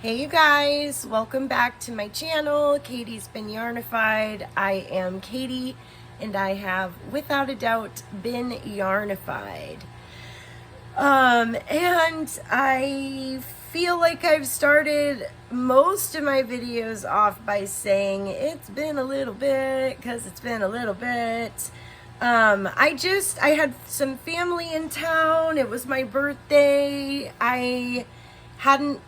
Hey you guys, welcome back to my channel. Katie's been yarnified. I am Katie and I have without a doubt been yarnified. And I feel like I've started most of my videos off by saying it's been a little bit, because it's been a little bit. I had some family in town. It was my birthday. I hadn't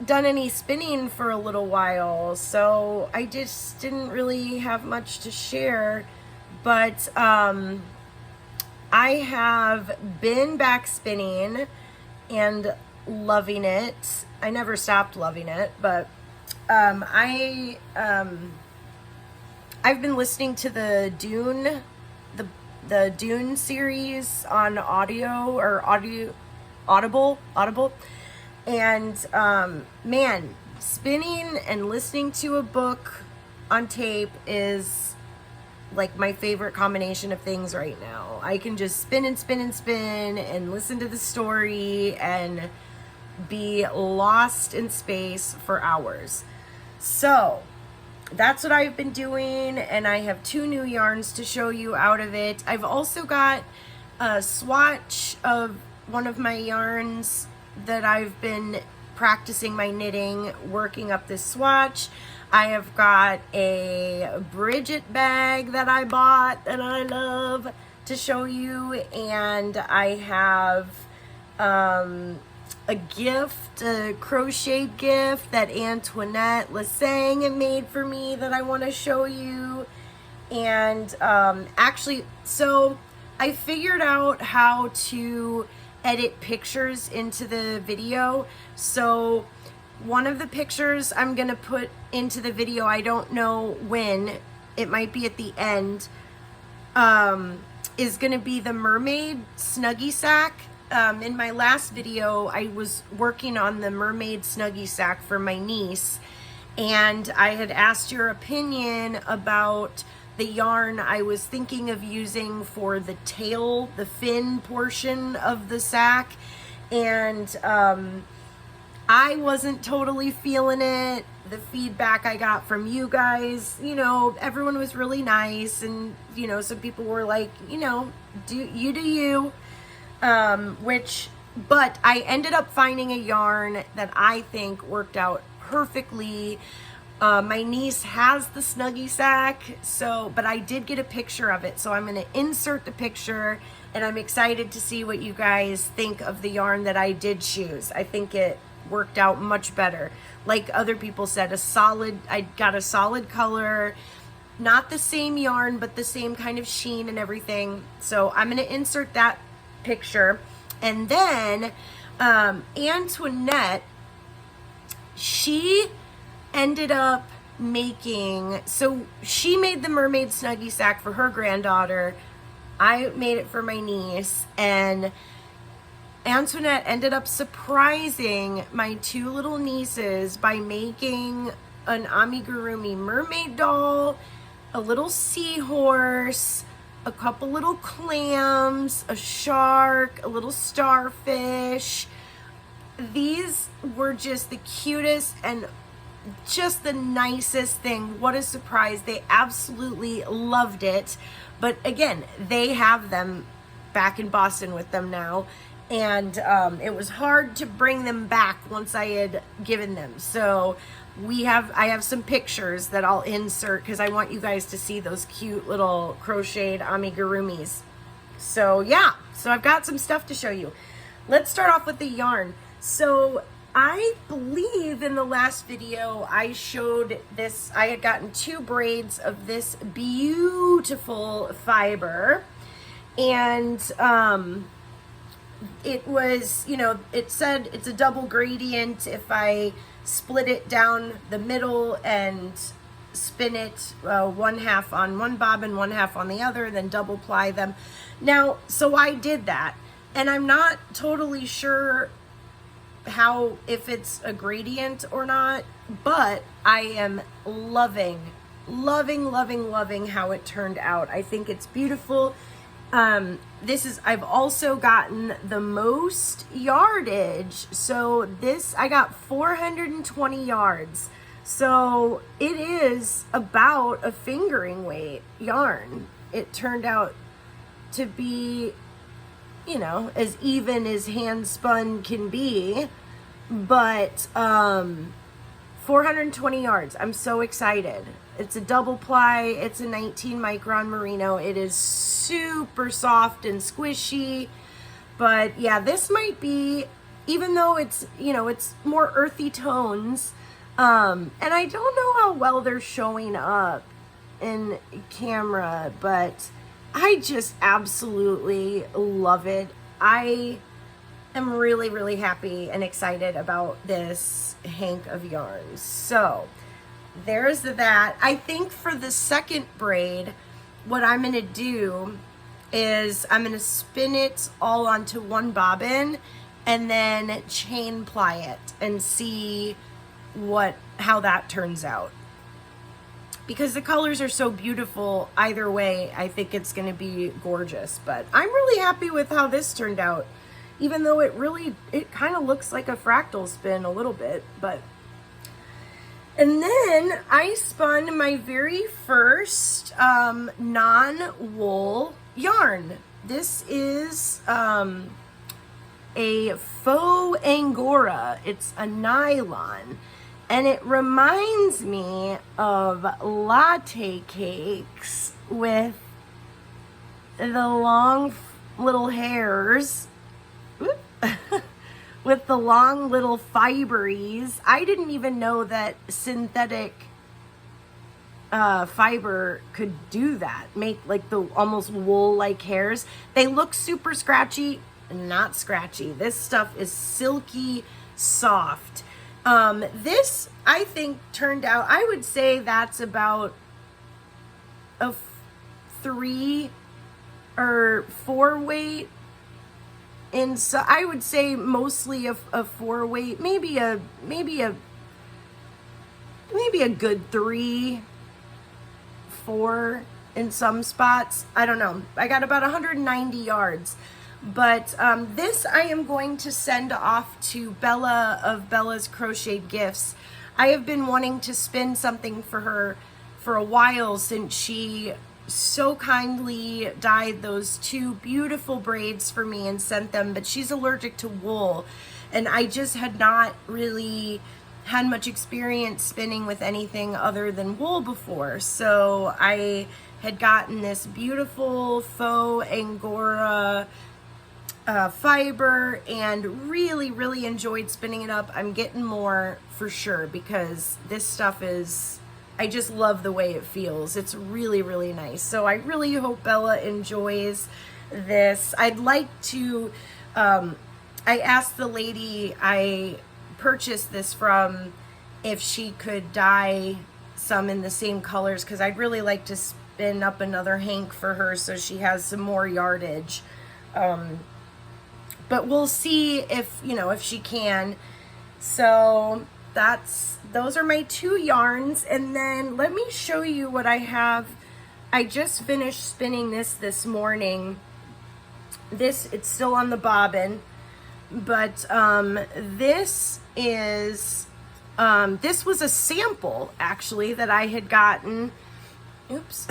done any spinning for a little while, so I just didn't really have much to share. But I have been back spinning and loving it. I never stopped loving it, but I've been listening to the Dune series on Audible. And man, spinning and listening to a book on tape is like my favorite combination of things right now. I can just spin and spin and spin and listen to the story and be lost in space for hours. So that's what I've been doing, and I have 2 new yarns to show you out of it. I've also got a swatch of one of my yarns that I've been practicing my knitting, working up this swatch. I have got a Bridget bag that I bought that I love to show you, and I have a gift, a crocheted gift that Antoinette made for me that I want to show you. And actually, so I figured out how to edit pictures into the video. So one of the pictures I'm gonna put into the video, I don't know when, it might be at the end, is gonna be the mermaid Snuggie sack. In my last video, I was working on the mermaid Snuggie sack for my niece, and I had asked your opinion about the yarn I was thinking of using for the tail, the fin portion of the sack, and I wasn't totally feeling it. The feedback I got from you guys, everyone was really nice, and some people were like, do you, but I ended up finding a yarn that I think worked out perfectly. My niece has the Snuggie sack, but I did get a picture of it, so I'm going to insert the picture, and I'm excited to see what you guys think of the yarn that I did choose. I think it worked out much better. Like other people said, I got a solid color, not the same yarn, but the same kind of sheen and everything. So I'm going to insert that picture. And then Antoinette, she ended up she made the mermaid Snuggie sack for her granddaughter. I made it for my niece, and Antoinette ended up surprising my 2 little nieces by making an amigurumi mermaid doll, a little seahorse, a couple little clams, a shark, a little starfish. These were just the cutest and just the nicest thing. What a surprise. They absolutely loved it. But again, they have them back in Boston with them now, and it was hard to bring them back once I had given them. So I have some pictures that I'll insert because I want you guys to see those cute little crocheted amigurumis. So yeah, so I've got some stuff to show you. Let's start off with the yarn. So I believe in the last video I showed this, I had gotten 2 braids of this beautiful fiber, and it was, it said it's a double gradient if I split it down the middle and spin it 1/2 on one bobbin, 1/2 on the other, then double ply them. Now, so I did that, and I'm not totally sure if it's a gradient or not, but I am loving how it turned out. I think it's beautiful. I've also gotten the most yardage. So I got 420 yards. So it is about a fingering weight yarn. It turned out to be, as even as hand spun can be, but 420 yards. I'm so excited. It's a double ply. It's a 19 micron merino. It is super soft and squishy. But yeah, this might be, even though it's, it's more earthy tones, and I don't know how well they're showing up in camera, but I just absolutely love it. I am really, really happy and excited about this hank of yarns. So there's that. I think for the second braid, what I'm going to do is I'm going to spin it all onto one bobbin and then chain ply it and see how that turns out. Because the colors are so beautiful either way, I think it's going to be gorgeous. But I'm really happy with how this turned out, even though it kind of looks like a fractal spin a little bit. And then I spun my very first non-wool yarn. This is a faux Angora. It's a nylon. And it reminds me of latte cakes with the long little hairs. With the long little fiberies. I didn't even know that synthetic fiber could do that. Make like the almost wool-like hairs. They look super scratchy, not scratchy. This stuff is silky soft. This, I think, turned out, I would say that's about a 3 or 4 weight. And so I would say mostly a 4 weight, maybe a good 3, 4 in some spots. I don't know. I got about 190 yards. But this I am going to send off to Bella of Bella's Crocheted Gifts. I have been wanting to spin something for her for a while, since she so kindly dyed those 2 beautiful braids for me and sent them, but she's allergic to wool, and I just had not really had much experience spinning with anything other than wool before. So I had gotten this beautiful faux Angora fiber and really enjoyed spinning it up. I'm getting more for sure, because this stuff is, I just love the way it feels. It's really nice. So I really hope Bella enjoys this. I'd like to, I asked the lady I purchased this from if she could dye some in the same colors, because I'd really like to spin up another hank for her so she has some more yardage. But we'll see if, if she can. So those are my 2 yarns. And then let me show you what I have. I just finished spinning this morning. It's still on the bobbin, but this was a sample actually that I had gotten. Oops.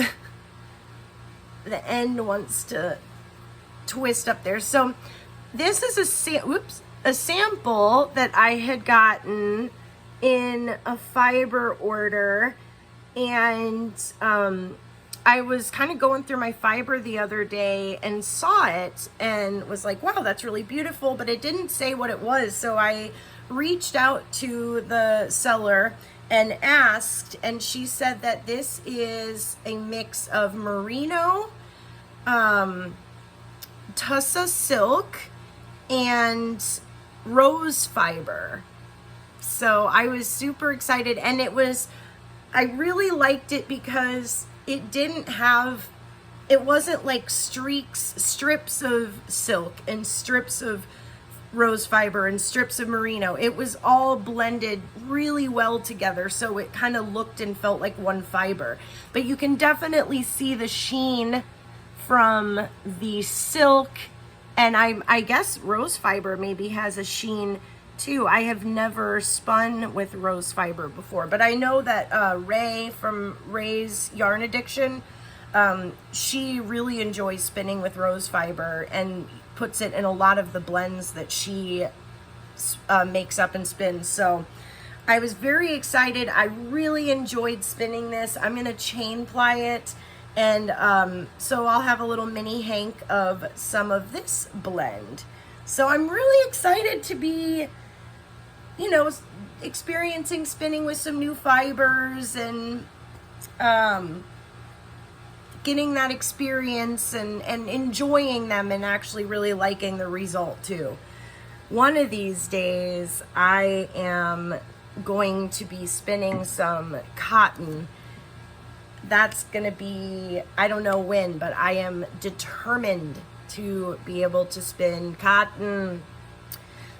The end wants to twist up there. So this is a sample that I had gotten in a fiber order, and I was kind of going through my fiber the other day and saw it and was like, wow, that's really beautiful, but it didn't say what it was. So I reached out to the seller and asked, and she said that this is a mix of merino, tussa silk, and rose fiber. So I was super excited, and I really liked it because it wasn't like strips of silk and strips of rose fiber and strips of merino. It was all blended really well together, so it kind of looked and felt like one fiber. But you can definitely see the sheen from the silk, and I guess rose fiber maybe has a sheen too. I have never spun with rose fiber before, but I know that Ray from Ray's Yarn Addiction, she really enjoys spinning with rose fiber and puts it in a lot of the blends that she makes up and spins. So I was very excited. I really enjoyed spinning this. I'm gonna chain ply it, and so I'll have a little mini hank of some of this blend. So I'm really excited to be, you know, experiencing spinning with some new fibers, and getting that experience and enjoying them, and actually really liking the result too. One of these days I am going to be spinning some cotton. That's gonna be, I don't know when, but I am determined to be able to spin cotton.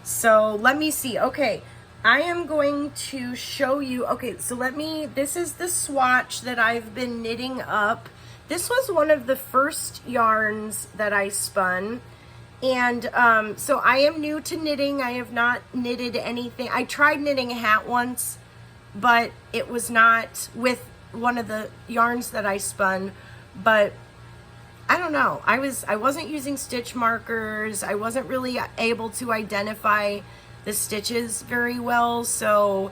So let me see. Okay, I am going to show you. Okay, so this is the swatch that I've been knitting up. This was one of the first yarns that I spun. And so I am new to knitting. I have not knitted anything. I tried knitting a hat once, but it was not with one of the yarns that I spun. But I don't know. I wasn't using stitch markers. I wasn't really able to identify the stitches very well. So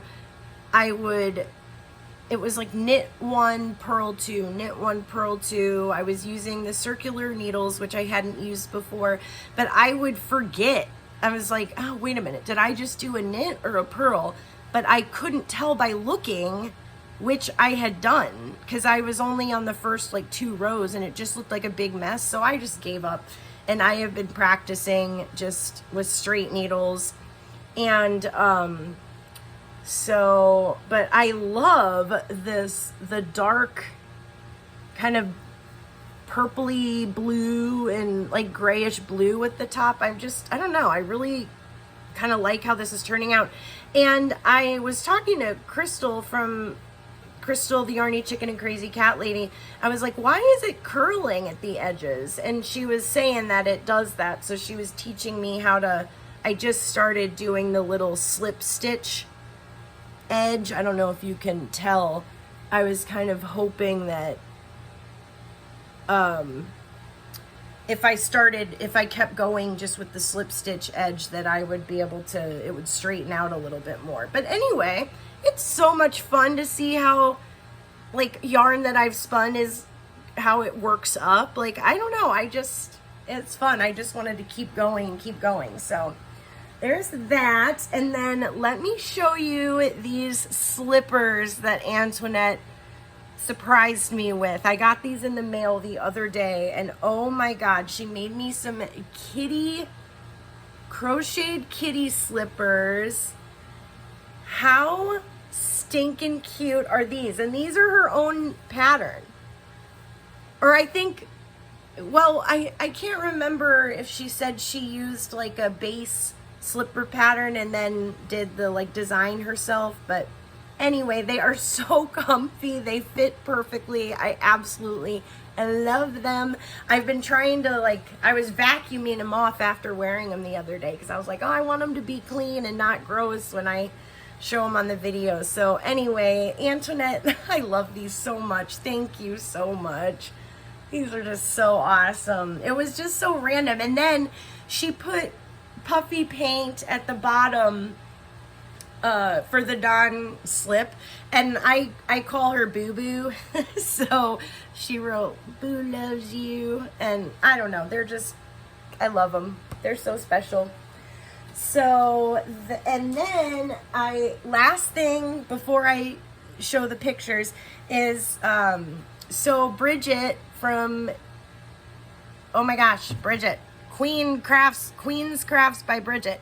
it was like knit one, purl two, knit one, purl two. I was using the circular needles, which I hadn't used before, but I would forget. I was like, oh, wait a minute. Did I just do a knit or a purl? But I couldn't tell by looking which I had done, because I was only on the first like 2 rows and it just looked like a big mess. So I just gave up, and I have been practicing just with straight needles. And but I love the dark kind of purpley blue and like grayish blue with the top. I don't know, I really kind of like how this is turning out. And I was talking to Crystal from Crystal, the Yarny Chicken and Crazy Cat Lady. I was like, why is it curling at the edges? And she was saying that it does that. So she was teaching me how to, I just started doing the little slip stitch edge. I don't know if you can tell. I was kind of hoping that if I kept going just with the slip stitch edge, that I would be able to, it would straighten out a little bit more. But anyway, it's so much fun to see how, like, yarn that I've spun is how it works up. Like, I don't know, it's fun. I just wanted to keep going and keep going. So there's that. And then let me show you these slippers that Antoinette surprised me with. I got these in the mail the other day, and oh my God, she made me some crocheted kitty slippers. How stinking cute are these? And these are her own pattern. Or I think, well, I can't remember if she said she used like a base slipper pattern and then did the like design herself, but anyway, they are so comfy. They fit perfectly. I love them. I've been trying to, like, I was vacuuming them off after wearing them the other day because I was like, oh, I want them to be clean and not gross when I show them on the video. So anyway, Antoinette, I love these so much. Thank you so much. These are just so awesome. It was just so random. And then she put puffy paint at the bottom for the Dawn slip, and I call her Boo Boo. So she wrote Boo loves you, and I don't know, I love them. They're so special. So and then last thing before I show the pictures is so Bridget from, oh my gosh, Bridget, Queen's Crafts by Bridget.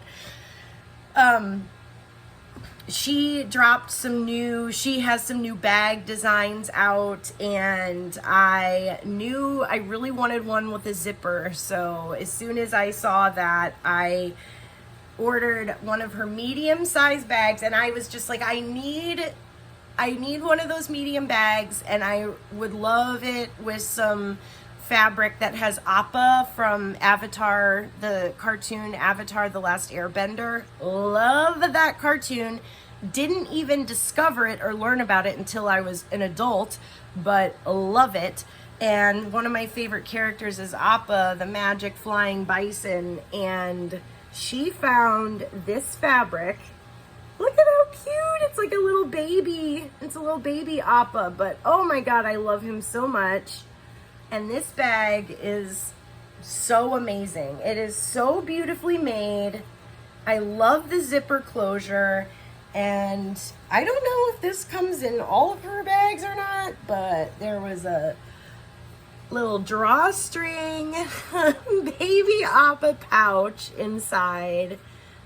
She has some new bag designs out, and I knew I really wanted one with a zipper. So as soon as I saw that, I ordered one of her medium-sized bags, and I was just like, I need one of those medium bags, and I would love it with some fabric that has Appa from Avatar, the cartoon Avatar, The Last Airbender. Love that cartoon. Didn't even discover it or learn about it until I was an adult, but love it. And one of my favorite characters is Appa, the magic flying bison, and she found this fabric. Look at how cute. It's like a little baby. It's a little baby Appa, but oh my God, I love him so much. And this bag is so amazing. It is so beautifully made. I love the zipper closure. And I don't know if this comes in all of her bags or not, but there was a little drawstring baby Appa pouch inside.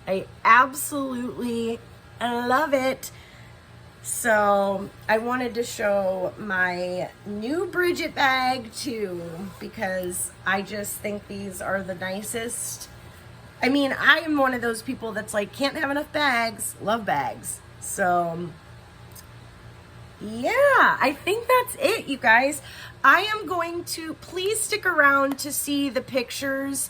I absolutely love it. So I wanted to show my new Bridget bag too, because I just think these are the nicest. I mean, I am one of those people that's like, can't have enough bags, love bags. So yeah, I think that's it, you guys. I am going to, please stick around to see the pictures.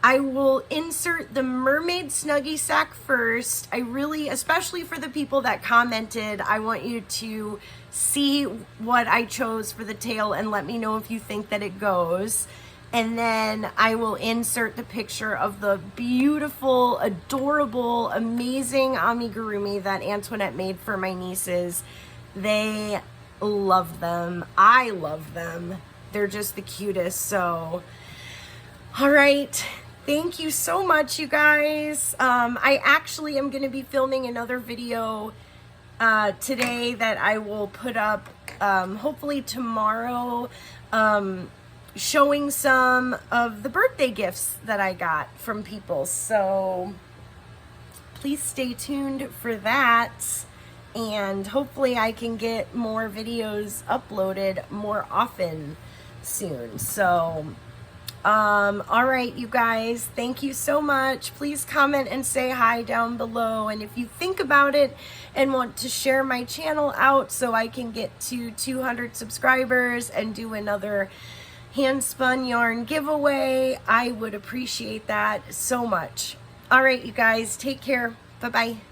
I will insert the mermaid Snuggie sack first. I really, especially for the people that commented, I want you to see what I chose for the tail and let me know if you think that it goes. And then I will insert the picture of the beautiful, adorable, amazing amigurumi that Antoinette made for my nieces. They love them. I love them. They're just the cutest. So, all right. Thank you so much, you guys. I actually am going to be filming another video today that I will put up hopefully tomorrow, showing some of the birthday gifts that I got from people. So please stay tuned for that. And hopefully I can get more videos uploaded more often soon. So all right, you guys, thank you so much. Please comment and say hi down below. And if you think about it and want to share my channel out so I can get to 200 subscribers and do another hand spun yarn giveaway, I would appreciate that so much. All right, you guys, take care. Bye-bye.